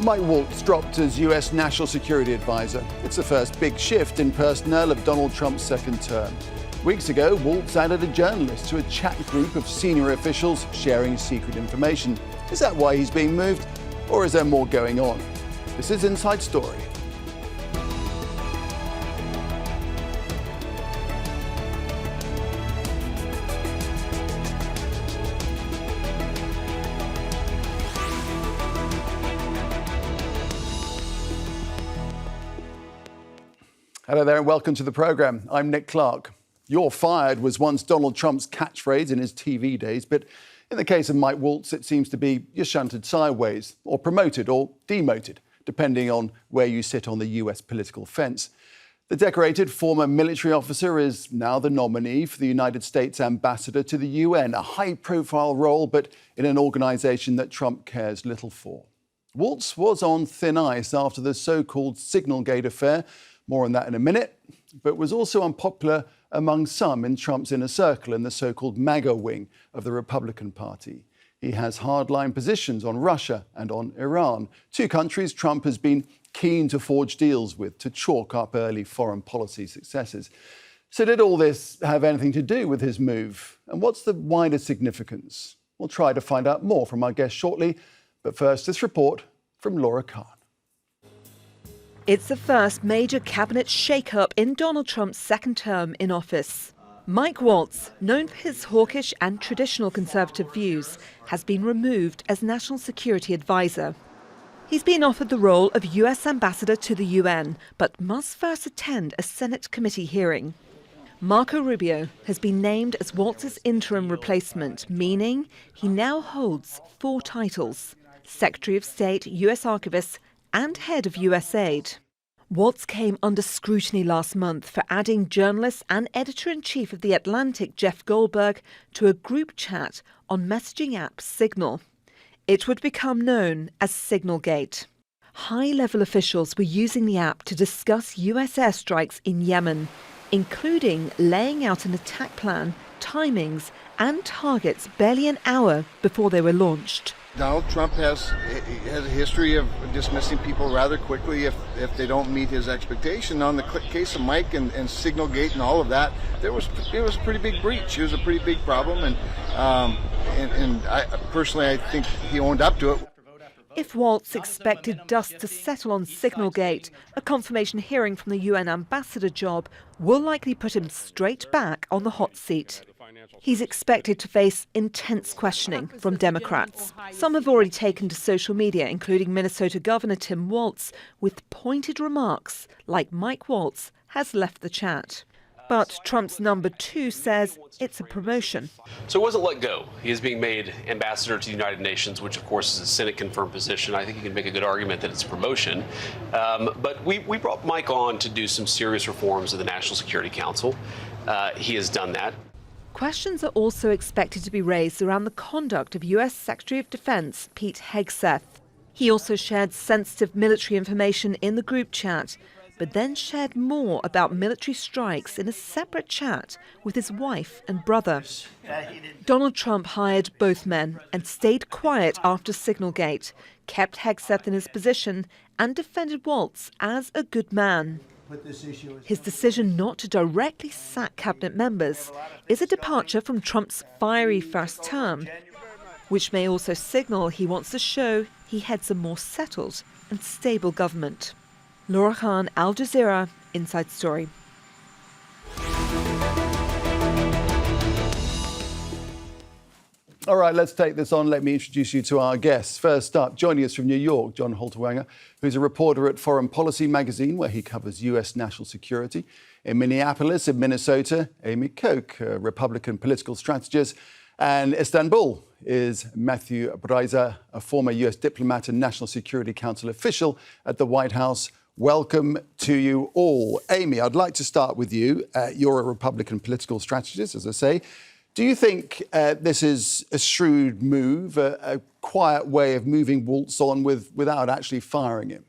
Mike Waltz dropped as US National Security Advisor. It's the first big shift in personnel of Donald Trump's second term. Weeks ago, Waltz added a journalist to a chat group of senior officials sharing secret information. Is that why he's being moved, or is there more going on? This is Inside Story. Hello there and welcome to the programme. I'm Nick Clark. "You're fired" was once Donald Trump's catchphrase in his TV days, but in the case of Mike Waltz, it seems to be "you're shunted sideways" or promoted or demoted, depending on where you sit on the US political fence. The decorated former military officer is now the nominee for the United States ambassador to the UN, a high-profile role, but in an organisation that Trump cares little for. Waltz was on thin ice after the so-called Signalgate affair. More on that in a minute, but was also unpopular among some in Trump's inner circle in the so-called MAGA wing of the Republican Party. He has hardline positions on Russia and on Iran, two countries Trump has been keen to forge deals with to chalk up early foreign policy successes. So did all this have anything to do with his move? And what's the wider significance? We'll try to find out more from our guest shortly, but first this report from Laura Kahn. It's the first major cabinet shake-up in Donald Trump's second term in office. Mike Waltz, known for his hawkish and traditional conservative views, has been removed as National Security Advisor. He's been offered the role of US Ambassador to the UN, but must first attend a Senate committee hearing. Marco Rubio has been named as Waltz's interim replacement, meaning he now holds 4 titles: Secretary of State, US Archivist, and head of USAID. Waltz came under scrutiny last month for adding journalist and editor-in-chief of The Atlantic, Jeff Goldberg, to a group chat on messaging app Signal. It would become known as Signalgate. High-level officials were using the app to discuss US airstrikes in Yemen, including laying out an attack plan, timings, and targets barely an hour before they were launched. Donald Trump has a history of dismissing people rather quickly if they don't meet his expectation. On the case of Mike and Signalgate and all of that, it was a pretty big breach. It was a pretty big problem, and I personally, I think he owned up to it. If Waltz expected dust to settle on Signalgate, a confirmation hearing from the UN ambassador job will likely put him straight back on the hot seat. He's expected to face intense questioning from Democrats. Some have already taken to social media, including Minnesota Governor Tim Walz, with pointed remarks like Mike Waltz has left the chat. But Trump's number 2 says it's a promotion. So it wasn't let go. He is being made ambassador to the United Nations, which of course is a Senate-confirmed position. I think you can make a good argument that it's a promotion. But we brought Mike on to do some serious reforms of the National Security Council. He has done that. Questions are also expected to be raised around the conduct of US Secretary of Defense Pete Hegseth. He also shared sensitive military information in the group chat, but then shared more about military strikes in a separate chat with his wife and brother. Donald Trump hired both men and stayed quiet after Signalgate, kept Hegseth in his position, and defended Waltz as a good man. His decision not to directly sack cabinet members is a departure from Trump's fiery first term, which may also signal he wants to show he heads a more settled and stable government. Laura Kahn, Al Jazeera, Inside Story. All right, let's take this on. Let me introduce you to our guests. First up, joining us from New York, John Halterwanger, who's a reporter at Foreign Policy magazine, where he covers US national security. In Minneapolis, in Minnesota, Amy Koch, a Republican political strategist. And Istanbul is Matthew Bryza, a former US diplomat and National Security Council official at the White House. Welcome to you all. Amy, I'd like to start with you. You're a Republican political strategist, as I say. Do you think this is a shrewd move, a quiet way of moving Waltz on without actually firing him?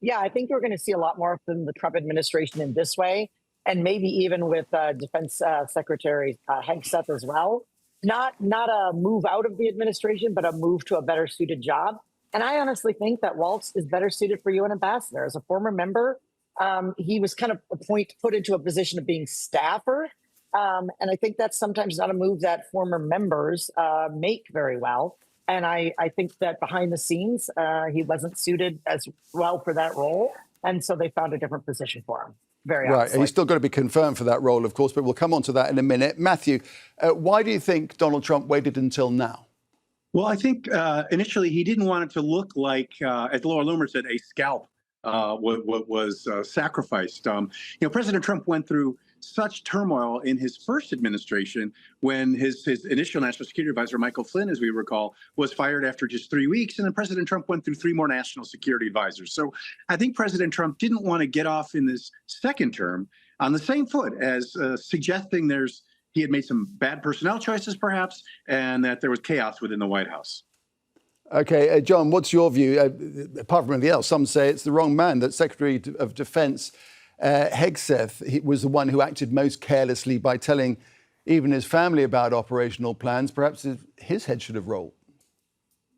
Yeah, I think we're going to see a lot more from the Trump administration in this way, and maybe even with Defense Secretary Hegseth as well. Not a move out of the administration, but a move to a better suited job. And I honestly think that Waltz is better suited for UN ambassador. As a former member, he was kind of put into a position of being staffer. And I think that's sometimes not a move that former members make very well. And I think that behind the scenes, he wasn't suited as well for that role. And so they found a different position for him. Very right. honestly. And he's still got to be confirmed for that role, of course, but we'll come on to that in a minute. Matthew, why do you think Donald Trump waited until now? Well, I think initially he didn't want it to look like, as Laura Loomer said, a scalp was sacrificed. President Trump went through such turmoil in his first administration when his initial national security advisor, Michael Flynn, as we recall, was fired after just 3 weeks. And then President Trump went through 3 more national security advisors. So I think President Trump didn't want to get off in this second term on the same foot as suggesting he had made some bad personnel choices, perhaps, and that there was chaos within the White House. OK, John, what's your view? Apart from anything else, some say it's the wrong man, that Secretary of Defense Hegseth was the one who acted most carelessly by telling even his family about operational plans. Perhaps his head should have rolled.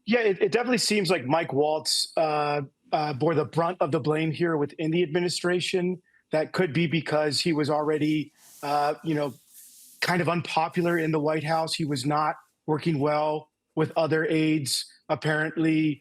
Yeah, it definitely seems like Mike Waltz bore the brunt of the blame here within the administration. That could be because he was already, kind of unpopular in the White House. He was not working well with other aides. Apparently,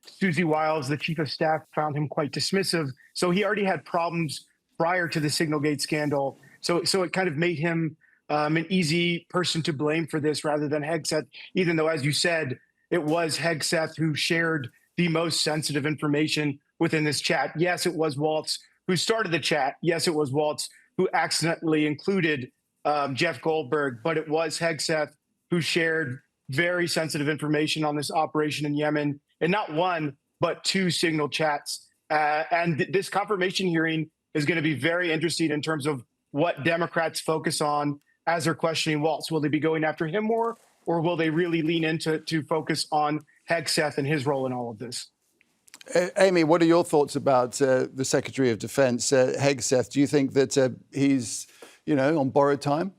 Susie Wiles, the chief of staff, found him quite dismissive. So he already had problems prior to the Signalgate scandal. So it kind of made him an easy person to blame for this rather than Hegseth, even though, as you said, it was Hegseth who shared the most sensitive information within this chat. Yes, it was Waltz who started the chat. Yes, it was Waltz who accidentally included Jeff Goldberg, but it was Hegseth who shared very sensitive information on this operation in Yemen, and not one, but 2 signal chats. And this confirmation hearing is going to be very interesting in terms of what Democrats focus on as they're questioning Waltz. Will they be going after him more, or will they really lean into to focus on Hegseth and his role in all of this? Amy, what are your thoughts about the Secretary of Defense, Hegseth? Do you think that he's, on borrowed time?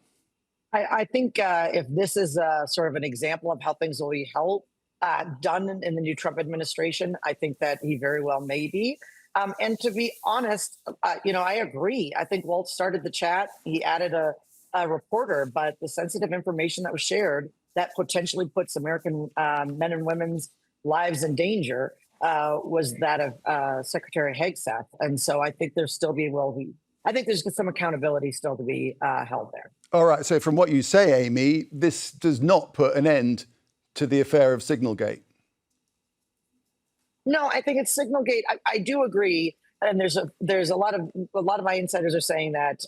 I think if this is sort of an example of how things will be done in the new Trump administration, I think that he very well may be. And to be honest, I agree. I think Waltz started the chat. He added a reporter, but the sensitive information that was shared that potentially puts American men and women's lives in danger was that of Secretary Hegseth. And so I think there's some accountability still to be held there. All right. So from what you say, Amy, this does not put an end to the affair of Signalgate. No, I think it's Signalgate. I do agree. And there's a lot of my insiders are saying that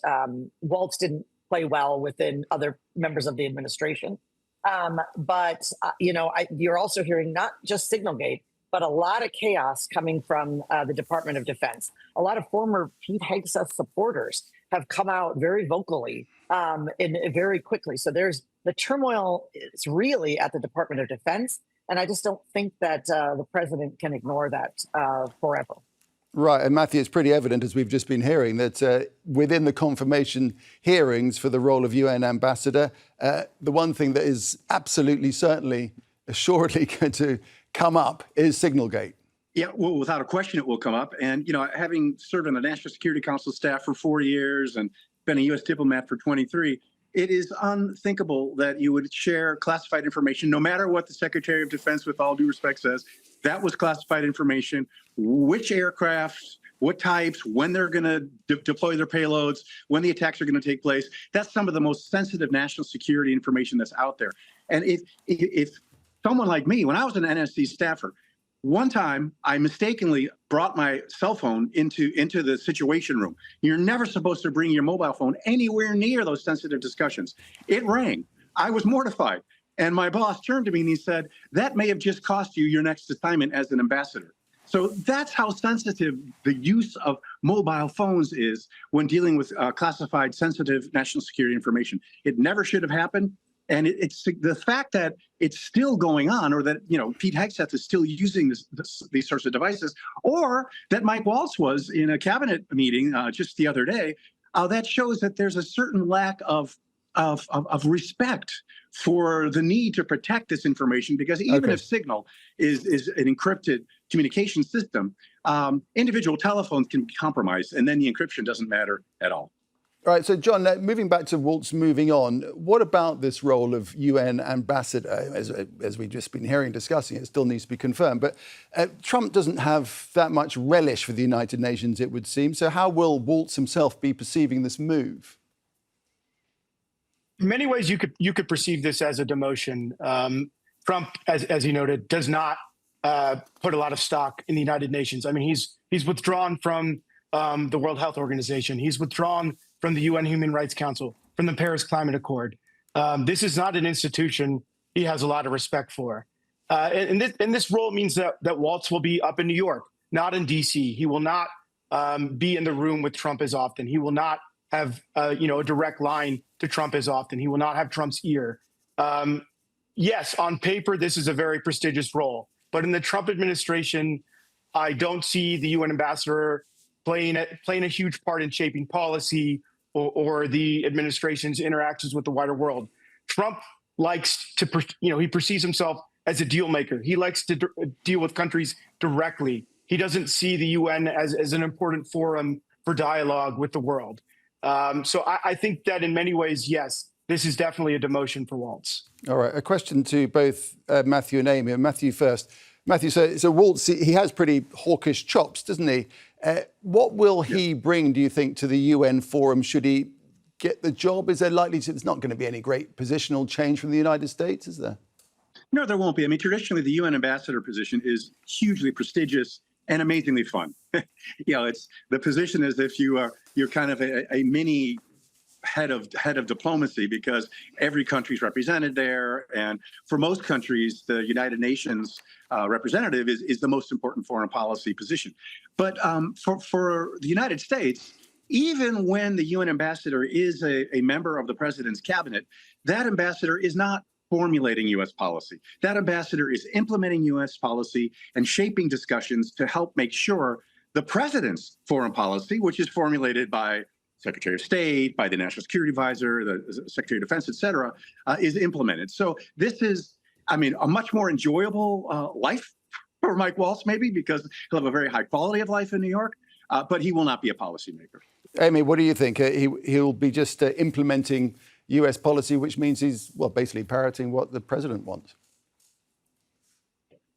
Waltz didn't play well within other members of the administration. But you're also hearing not just Signalgate, but a lot of chaos coming from the Department of Defense. A lot of former Pete Hegseth supporters have come out very vocally and very quickly. So the turmoil is really at the Department of Defense. And I just don't think that the president can ignore that forever. Right. And Matthew, it's pretty evident, as we've just been hearing, that within the confirmation hearings for the role of UN ambassador, the one thing that is absolutely, certainly, assuredly going to come up is Signalgate. Yeah, well, without a question, it will come up. And, having served on the National Security Council staff for 4 years and been a U.S. diplomat for 23, it is unthinkable that you would share classified information, no matter what the Secretary of Defense, with all due respect, says. That was classified information. Which aircraft, what types, when they're going to deploy their payloads, when the attacks are going to take place. That's some of the most sensitive national security information that's out there. And if someone like me, when I was an NSC staffer, one time I mistakenly brought my cell phone into the Situation Room. You're never supposed to bring your mobile phone anywhere near those sensitive discussions. It rang. I was mortified. And my boss turned to me and he said, that may have just cost you your next assignment as an ambassador. So that's how sensitive the use of mobile phones is when dealing with classified, sensitive national security information. It never should have happened. And it's the fact that it's still going on, or that, Pete Hegseth is still using these sorts of devices, or that Mike Waltz was in a cabinet meeting just the other day, that shows that there's a certain lack of respect for the need to protect this information, because even if Signal is an encrypted communication system, individual telephones can be compromised, and then the encryption doesn't matter at all. All right, so John, moving back to Waltz, moving on, what about this role of UN ambassador? As we've just been hearing, discussing, it still needs to be confirmed. But Trump doesn't have that much relish for the United Nations, it would seem. So how will Waltz himself be perceiving this move? In many ways, you could perceive this as a demotion. Trump, as you noted, does not put a lot of stock in the United Nations. I mean, he's withdrawn from the World Health Organization. He's withdrawn from the UN Human Rights Council, from the Paris Climate Accord. This is not an institution he has a lot of respect for. And this role means that Waltz will be up in New York, not in D.C. He will not be in the room with Trump as often. He will not have a direct line to Trump as often. He will not have Trump's ear. Yes, on paper, this is a very prestigious role. But in the Trump administration, I don't see the UN ambassador playing a huge part in shaping policy or the administration's interactions with the wider world. Trump likes to, he perceives himself as a deal maker. He likes to deal with countries directly. He doesn't see the UN as an important forum for dialogue with the world. So I think that in many ways, yes, this is definitely a demotion for Waltz. All right, a question to both Matthew and Amy. Matthew first. Matthew, so Waltz, he has pretty hawkish chops, doesn't he? What will he bring, do you think, to the UN forum? Should he get the job? Is there likely to, it's not going to be any great positional change from the United States, is there? No, there won't be. I mean, traditionally, the UN ambassador position is hugely prestigious and amazingly fun. It's the position as if you're kind of a mini head of diplomacy, because every country's represented there, and for most countries, the United Nations representative is the most important foreign policy position. But for the United States, even when the UN ambassador is a member of the president's cabinet, that ambassador is not formulating U.S. policy. That ambassador is implementing U.S. policy and shaping discussions to help make sure the president's foreign policy, which is formulated by Secretary of State, by the National Security Advisor, the Secretary of Defense, et cetera, is implemented. So this is, I mean, a much more enjoyable life for Mike Waltz, maybe, because he'll have a very high quality of life in New York, but he will not be a policymaker. Amy, what do you think? He'll be just implementing U.S. policy, which means he's, well, basically parroting what the president wants.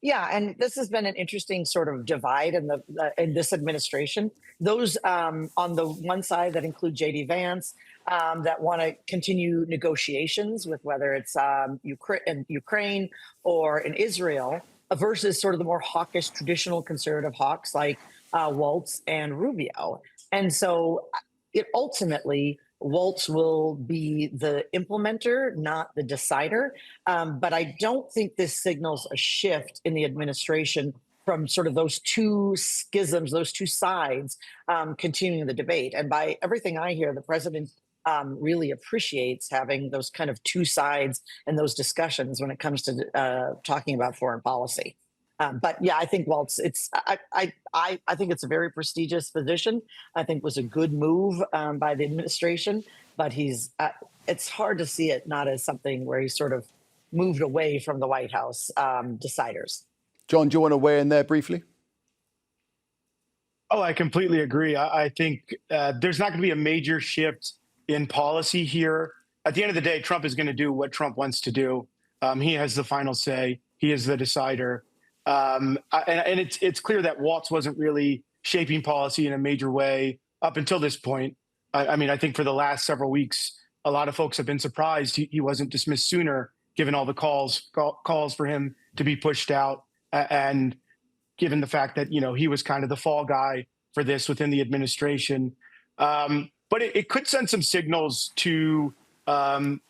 Yeah, and this has been an interesting sort of divide in this administration. Those on the one side that include J.D. Vance that want to continue negotiations with whether it's Ukraine or in Israel versus sort of the more hawkish, traditional conservative hawks like Waltz and Rubio. And so it ultimately, Waltz will be the implementer, not the decider. But I don't think this signals a shift in the administration from sort of those two schisms, those two sides, continuing the debate. And by everything I hear, the president really appreciates having those kind of two sides and those discussions when it comes to talking about foreign policy. But yeah, I think Waltz, I think it's a very prestigious position. I think it was a good move by the administration, but it's hard to see it not as something where he's sort of moved away from the White House deciders. John, do you want to weigh in there briefly? Oh, I completely agree. I think there's not going to be a major shift in policy here. At the end of the day, Trump is going to do what Trump wants to do. He has the final say. He is the decider. And it's clear that Waltz wasn't really shaping policy in a major way up until this point. I mean, I think for the last several weeks, a lot of folks have been surprised he wasn't dismissed sooner, given all the calls for him to be pushed out, and given the fact that he was kind of the fall guy for this within the administration. But it could send some signals to some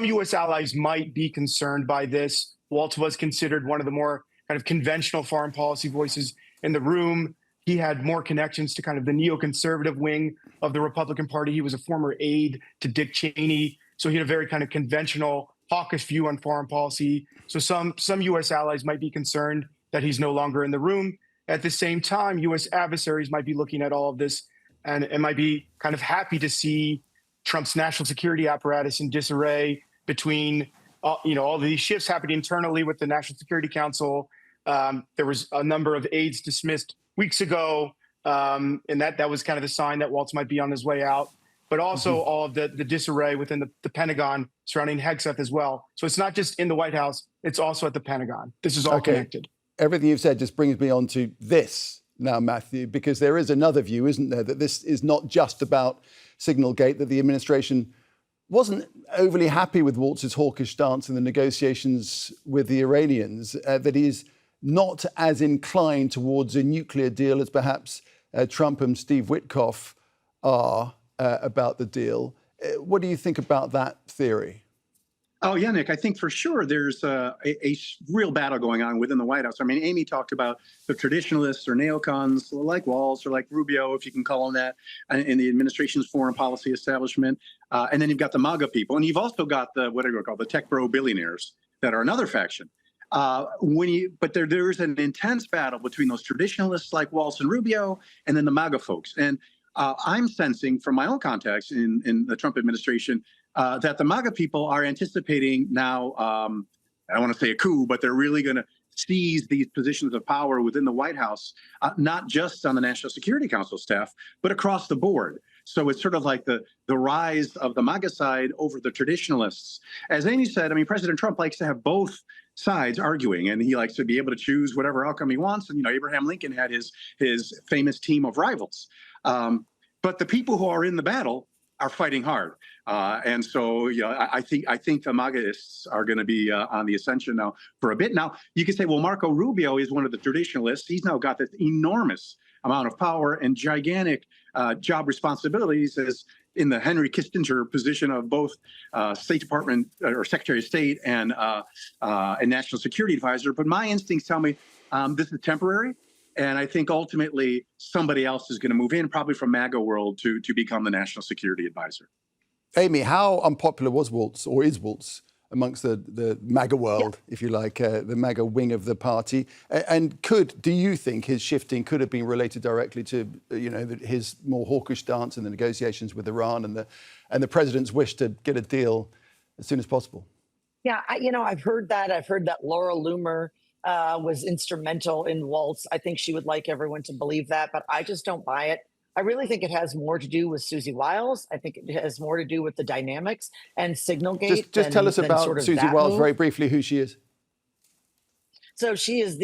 U.S. allies might be concerned by this. Waltz was considered one of the more kind of conventional foreign policy voices in the room. He had more connections to kind of the neoconservative wing of the Republican Party. He was a former aide to Dick Cheney. So he had a very kind of conventional, hawkish view on foreign policy. So some U.S. allies might be concerned that he's no longer in the room. At the same time, U.S. adversaries might be looking at all of this and might be kind of happy to see Trump's national security apparatus in disarray, between all these shifts happening internally with the National Security Council. There was a number of aides dismissed weeks ago, and that was kind of the sign that Waltz might be on his way out. But also all of the disarray within the Pentagon surrounding Hegseth as well. So it's not just in the White House, it's also at the Pentagon. This is all connected. Everything you've said just brings me on to this now, Matthew, because there is another view, isn't there, that this is not just about Signalgate, that the administration wasn't overly happy with Waltz's hawkish stance in the negotiations with the Iranians, that he's not as inclined towards a nuclear deal as perhaps Trump and Steve Witkoff are about the deal. What do you think about that theory? Oh, yeah, Nick, I think for sure there's a real battle going on within the White House. I mean, Amy talked about the traditionalists or neocons like Waltz or like Rubio, if you can call them that, in the administration's foreign policy establishment. And then you've got the MAGA people. And you've also got the tech bro billionaires that are another faction. But there's an intense battle between those traditionalists like Waltz and Rubio and then the MAGA folks. And I'm sensing from my own context in the Trump administration that the MAGA people are anticipating now, I don't want to say a coup, but they're really going to seize these positions of power within the White House, not just on the National Security Council staff, but across the board. So it's sort of like the rise of the MAGA side over the traditionalists. As Amy said, I mean, President Trump likes to have both sides arguing, and he likes to be able to choose whatever outcome he wants. And, Abraham Lincoln had his famous team of rivals. But the people who are in the battle are fighting hard. And so, I think the MAGAists are going to be on the ascension now for a bit. Now, you can say, well, Marco Rubio is one of the traditionalists. He's now got this enormous amount of power and gigantic job responsibilities as in the Henry Kissinger position of both State Department or Secretary of State and National Security Advisor. But my instincts tell me this is temporary. And I think ultimately somebody else is going to move in, probably from MAGA world, to become the National Security Advisor. Amy, how unpopular was Waltz, or is Waltz, amongst the MAGA world, if you like, the MAGA wing of the party? And do you think his shifting could have been related directly to, his more hawkish stance in the negotiations with Iran and the president's wish to get a deal as soon as possible? Yeah, I've heard that. I've heard that Laura Loomer was instrumental in Waltz. I think she would like everyone to believe that, but I just don't buy it. I really think it has more to do with Susie Wiles. I think it has more to do with the dynamics and Signalgate. Just tell us about sort of Susie Wiles very briefly, who she is. So she is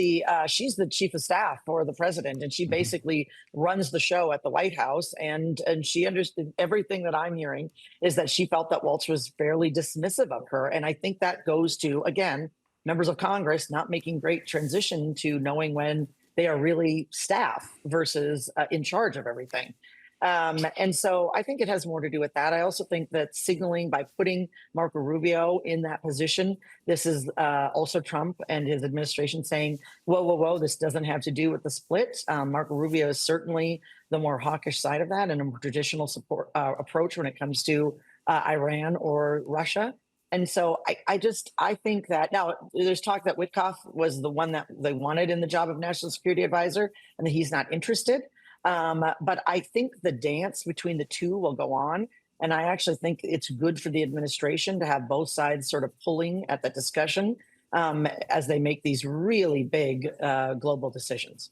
she's the chief of staff for the president, and she basically runs the show at the White House. And she understood everything that I'm hearing is that she felt that Waltz was fairly dismissive of her. And I think that goes to, again, members of Congress not making great transition to knowing when they are really staff versus in charge of everything. And so I think it has more to do with that. I also think that signaling by putting Marco Rubio in that position, this is also Trump and his administration saying, whoa, this doesn't have to do with the split. Marco Rubio is certainly the more hawkish side of that and a more traditional support approach when it comes to Iran or Russia. And so I think that now there's talk that Witkoff was the one that they wanted in the job of National Security Advisor and that he's not interested. But I think the dance between the two will go on. And I actually think it's good for the administration to have both sides sort of pulling at that discussion as they make these really big global decisions.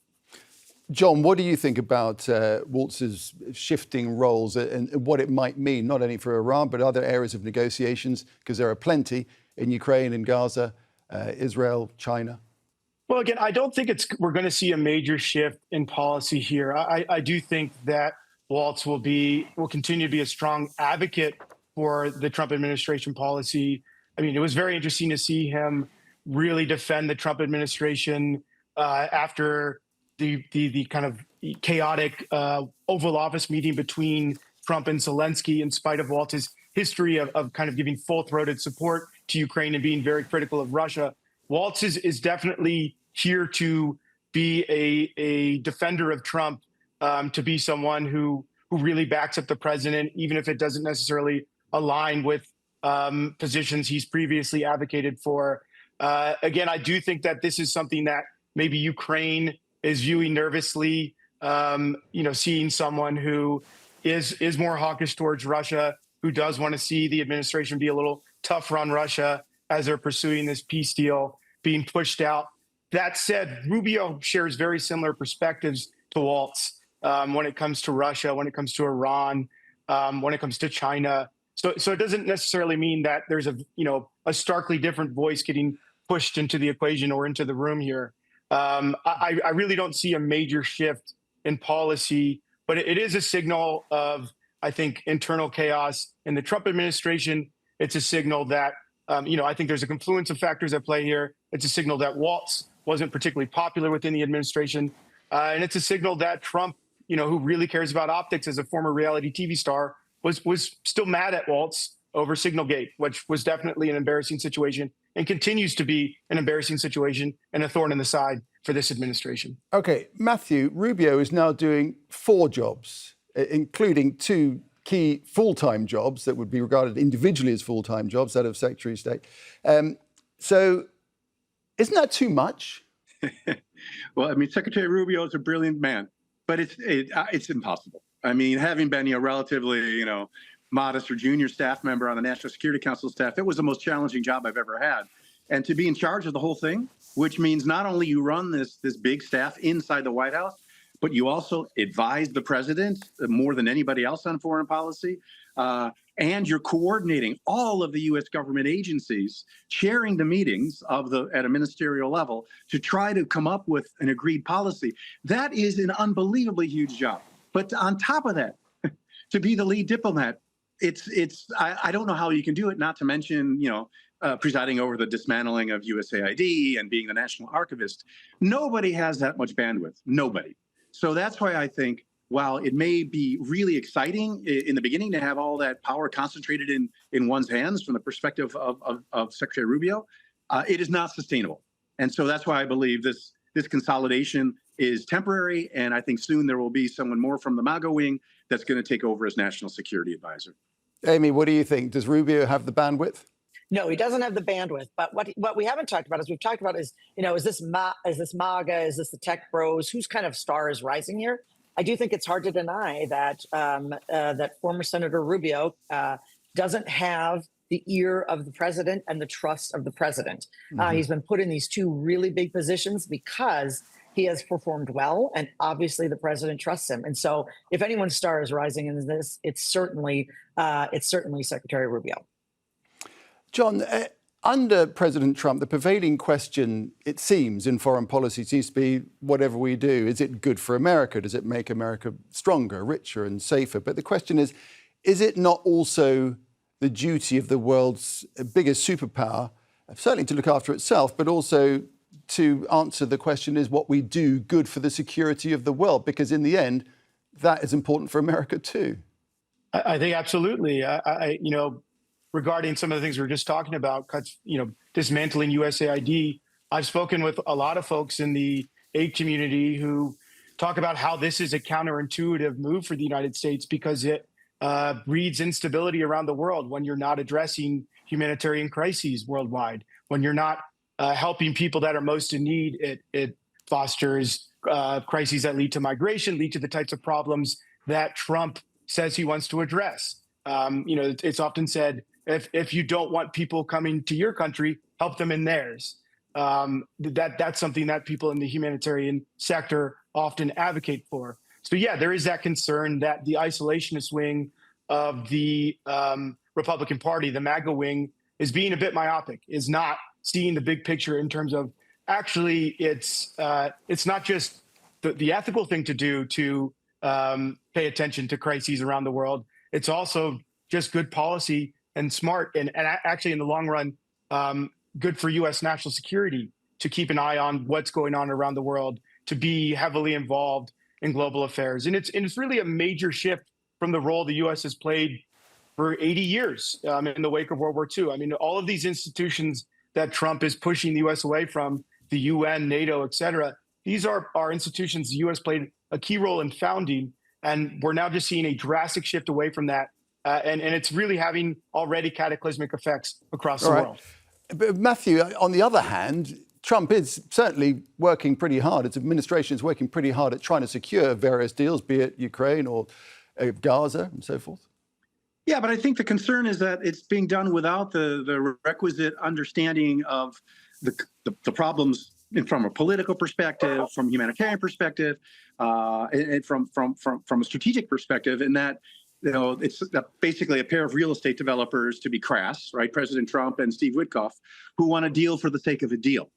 John, what do you think about Waltz's shifting roles and what it might mean, not only for Iran, but other areas of negotiations? Because there are plenty in Ukraine, in Gaza, Israel, China. Well, again, I don't think we're going to see a major shift in policy here. I do think that Waltz will continue to be a strong advocate for the Trump administration policy. I mean, it was very interesting to see him really defend the Trump administration after the kind of chaotic Oval Office meeting between Trump and Zelensky, in spite of Waltz's history of kind of giving full-throated support to Ukraine and being very critical of Russia. Waltz is definitely here to be a defender of Trump, to be someone who really backs up the president, even if it doesn't necessarily align with positions he's previously advocated for. Again, I do think that this is something that maybe Ukraine is viewing nervously, seeing someone who is more hawkish towards Russia, who does want to see the administration be a little tougher on Russia as they're pursuing this peace deal being pushed out. That said, Rubio shares very similar perspectives to Waltz when it comes to Russia, when it comes to Iran, when it comes to China. So it doesn't necessarily mean that there's a starkly different voice getting pushed into the equation or into the room here. I really don't see a major shift in policy, but it is a signal of, I think, internal chaos in the Trump administration. It's a signal that, I think there's a confluence of factors at play here. It's a signal that Waltz wasn't particularly popular within the administration. And it's a signal that Trump, who really cares about optics as a former reality TV star, was still mad at Waltz over Signalgate, which was definitely an embarrassing situation and continues to be an embarrassing situation and a thorn in the side for this administration. OK, Matthew, Rubio is now doing 4 jobs, including 2 key full-time jobs that would be regarded individually as full-time jobs, that of Secretary of State. So isn't that too much? Well, I mean, Secretary Rubio is a brilliant man, but it's impossible. I mean, having been relatively, modest or junior staff member on the National Security Council staff, it was the most challenging job I've ever had. And to be in charge of the whole thing, which means not only you run this big staff inside the White House, but you also advise the president more than anybody else on foreign policy. And you're coordinating all of the U.S. government agencies, chairing the meetings at a ministerial level to try to come up with an agreed policy. That is an unbelievably huge job. But on top of that, to be the lead diplomat, I don't know how you can do it, not to mention, presiding over the dismantling of USAID and being the national archivist. Nobody has that much bandwidth, nobody. So that's why I think, while it may be really exciting in the beginning to have all that power concentrated in one's hands from the perspective of Secretary Rubio, it is not sustainable. And so that's why I believe this consolidation is temporary. And I think soon there will be someone more from the MAGA wing that's going to take over as national security advisor. Amy, what do you think? Does Rubio have the bandwidth? No, he doesn't have the bandwidth. But what we haven't talked about is is this MAGA? Is this the tech bros? Whose kind of star is rising here? I do think it's hard to deny that that former Senator Rubio doesn't have the ear of the president and the trust of the president. He's been put in these 2 really big positions because he has performed well, and obviously the president trusts him. And so, if anyone's star is rising in this, it's certainly Secretary Rubio. John, under President Trump, the prevailing question, it seems, in foreign policy seems to be, whatever we do, is it good for America? Does it make America stronger, richer and safer? But the question is it not also the duty of the world's biggest superpower, certainly to look after itself, but also to answer the question, is what we do good for the security of the world? Because in the end, that is important for America too. I think absolutely. Regarding some of the things we were just talking about, dismantling USAID, I've spoken with a lot of folks in the aid community who talk about how this is a counterintuitive move for the United States because it breeds instability around the world when you're not addressing humanitarian crises worldwide, when you're not helping people that are most in need. It fosters crises that lead to migration, lead to the types of problems that Trump says he wants to address. It's often said, if you don't want people coming to your country, help them in theirs. That's something that people in the humanitarian sector often advocate for. So yeah, there is that concern that the isolationist wing of the Republican Party, the MAGA wing, is being a bit myopic, is not seeing the big picture in terms of actually it's not just the ethical thing to do to pay attention to crises around the world. It's also just good policy and smart and actually in the long run, good for U.S. national security to keep an eye on what's going on around the world, to be heavily involved in global affairs. And it's really a major shift from the role the U.S. has played for 80 years in the wake of World War II. I mean, all of these institutions that Trump is pushing the U.S. away from, the UN, NATO, et cetera, these are institutions the U.S. played a key role in founding. And we're now just seeing a drastic shift away from that. And it's really having already cataclysmic effects across the world. But Matthew, on the other hand, Trump is certainly working pretty hard. His administration is working pretty hard at trying to secure various deals, be it Ukraine or Gaza and so forth. Yeah, but I think the concern is that it's being done without the requisite understanding of the problems from a political perspective, from a humanitarian perspective, and from a strategic perspective. In that, it's basically a pair of real estate developers, to be crass, right? President Trump and Steve Witkoff, who want a deal for the sake of a deal,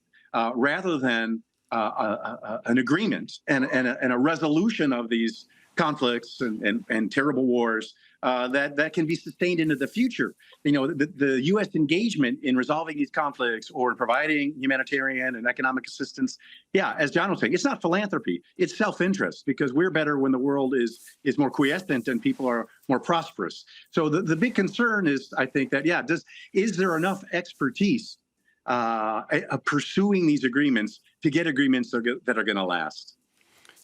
rather than an agreement and a resolution of these conflicts and terrible wars that can be sustained into the future. The U.S. engagement in resolving these conflicts or providing humanitarian and economic assistance, yeah, as John was saying, it's not philanthropy, it's self-interest, because we're better when the world is more quiescent and people are more prosperous. So the big concern is, I think, that, yeah, is there enough expertise pursuing these agreements to get agreements that are going to last?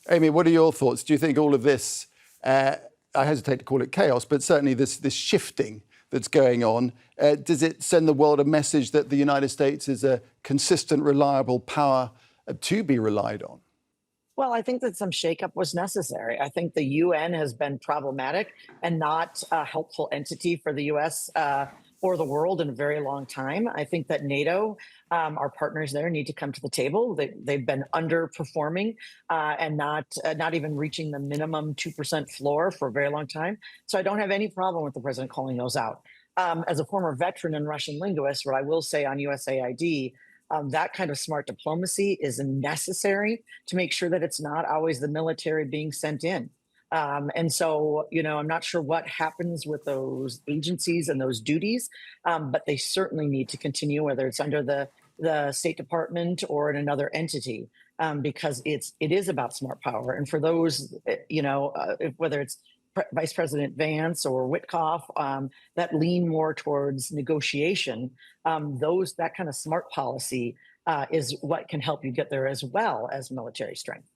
Amy, what are your thoughts? Do you think all of this, I hesitate to call it chaos, but certainly this shifting that's going on, does it send the world a message that the United States is a consistent, reliable power to be relied on? Well, I think that some shakeup was necessary. I think the UN has been problematic and not a helpful entity for the U.S. Or the world in a very long time. I think that NATO, our partners there, need to come to the table. They've been underperforming and not even reaching the minimum 2% floor for a very long time. So I don't have any problem with the president calling those out. As a former veteran and Russian linguist, what I will say on USAID, that kind of smart diplomacy is necessary to make sure that it's not always the military being sent in. And so, I'm not sure what happens with those agencies and those duties, but they certainly need to continue, whether it's under the State Department or in another entity, because it is about smart power. And for those, whether it's Vice President Vance or Witkoff, that lean more towards negotiation, that kind of smart policy is what can help you get there, as well as military strength.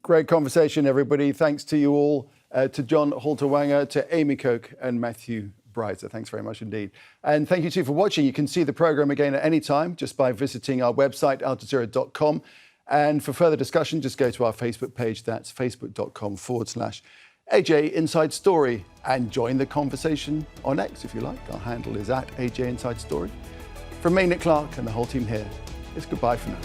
Great conversation, everybody. Thanks to you all, to John Halterwanger, to Amy Koch and Matthew Bryza. Thanks very much indeed. And thank you too for watching. You can see the program again at any time just by visiting our website, aljazeera.com. And for further discussion, just go to our Facebook page. That's facebook.com/AJ Inside Story, and join the conversation on X if you like. Our handle is @AJ Inside Story. From me, Nick Clark, and the whole team here, it's goodbye for now.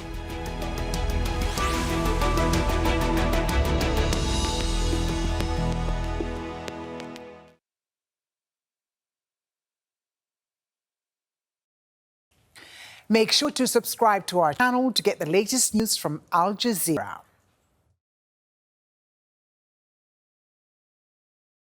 Make sure to subscribe to our channel to get the latest news from Al Jazeera.